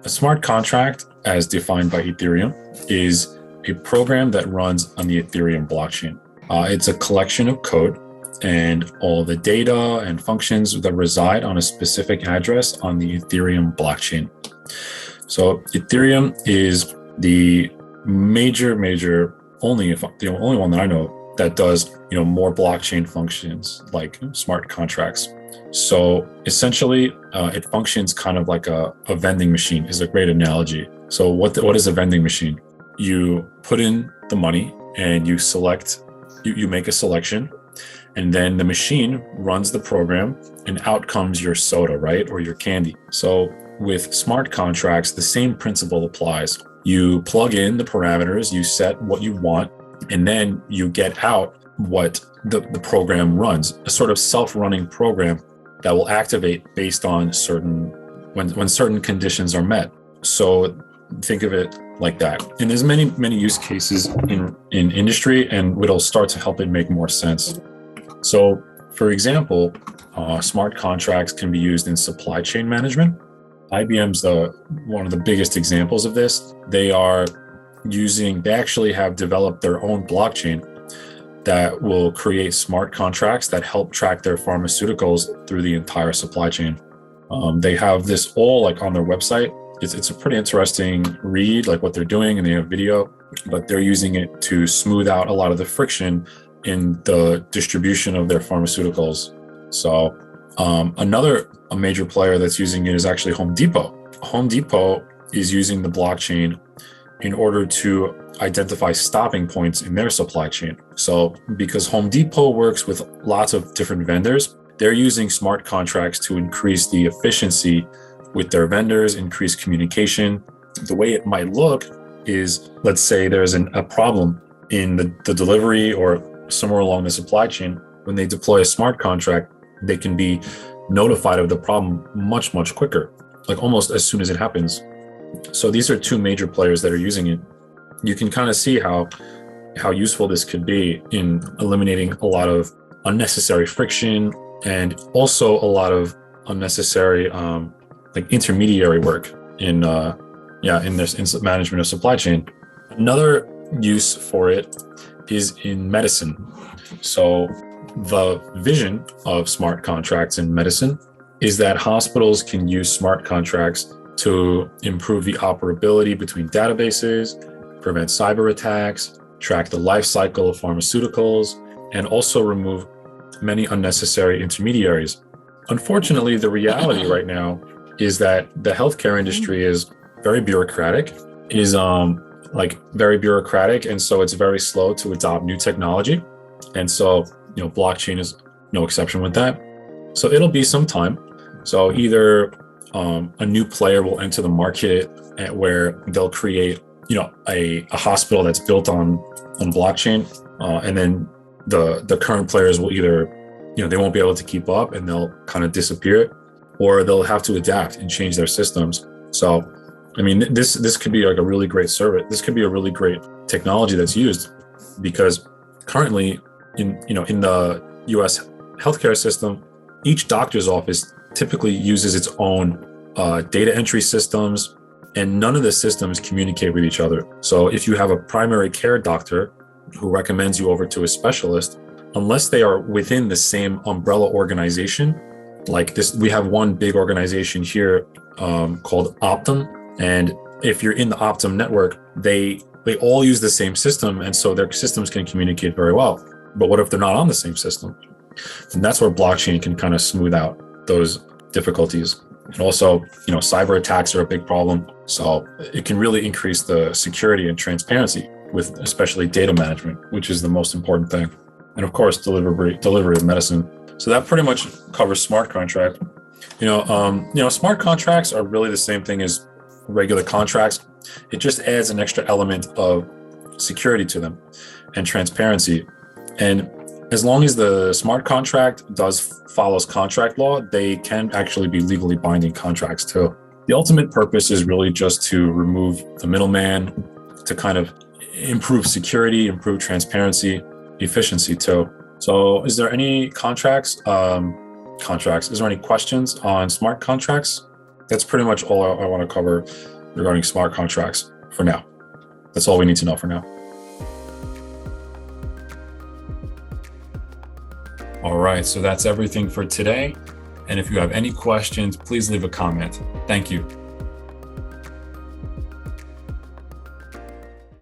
A smart contract, as defined by Ethereum, is a program that runs on the Ethereum blockchain. It's a collection of code and all the data and functions that reside on a specific address on the Ethereum blockchain. So Ethereum is the the only one that I know that does more blockchain functions like smart contracts. So essentially, it functions kind of like a vending machine is a great analogy. So what is a vending machine? You put in the money and you select, you make a selection, and then the machine runs the program and out comes your soda, right? Or your candy. So with smart contracts, the same principle applies. You plug in the parameters, you set what you want, and then you get out what the program runs, a sort of self-running program that will activate based on when certain conditions are met. So think of it like that. And there's many use cases in industry, and it'll start to help it make more sense. So for example, smart contracts can be used in supply chain management. IBM's one of the biggest examples of this. They actually have developed their own blockchain that will create smart contracts that help track their pharmaceuticals through the entire supply chain. They have this all on their website. It's a pretty interesting read, what they're doing, and they have video, but they're using it to smooth out a lot of the friction in the distribution of their pharmaceuticals. So a major player that's using it is actually Home Depot. Home Depot is using the blockchain in order to identify stopping points in their supply chain. So because Home Depot works with lots of different vendors, they're using smart contracts to increase the efficiency with their vendors, increase communication. The way it might look is, let's say there's a problem in the delivery or somewhere along the supply chain. When they deploy a smart contract, they can be notified of the problem much quicker, almost as soon as it happens. So these are two major players that are using it. You can kind of see how useful this could be in eliminating a lot of unnecessary friction and also a lot of unnecessary intermediary work in this management of supply chain. Another use for it is in medicine. So the vision of smart contracts in medicine is that hospitals can use smart contracts to improve the operability between databases, prevent cyber attacks, track the life cycle of pharmaceuticals, and also remove many unnecessary intermediaries. Unfortunately, the reality right now is that the healthcare industry is very bureaucratic, and so it's very slow to adopt new technology. And so, blockchain is no exception with that. So it'll be some time. So either a new player will enter the market where they'll create, a hospital that's built on blockchain, and then the current players will either, they won't be able to keep up and they'll kind of disappear, or they'll have to adapt and change their systems. So, this could be a really great service. This could be a really great technology that's used, because currently in the US healthcare system, each doctor's office typically uses its own data entry systems, and none of the systems communicate with each other. So if you have a primary care doctor who recommends you over to a specialist, unless they are within the same umbrella organization, like this, we have one big organization here called Optum, and if you're in the Optum network, they all use the same system, and so their systems can communicate very well. But what if they're not on the same system? And that's where blockchain can kind of smooth out those difficulties. And also, cyber attacks are a big problem. So it can really increase the security and transparency with especially data management, which is the most important thing. And of course, delivery of medicine. So that pretty much covers smart contract. Smart contracts are really the same thing as regular contracts. It just adds an extra element of security to them and transparency. And as long as the smart contract follows contract law, they can actually be legally binding contracts too. The ultimate purpose is really just to remove the middleman, to kind of improve security, improve transparency, efficiency too. So is there any is there any questions on smart contracts? That's pretty much all I want to cover. regarding smart contracts for now. That's all we need to know for now. All right, so that's everything for today. And if you have any questions, please leave a comment. Thank you.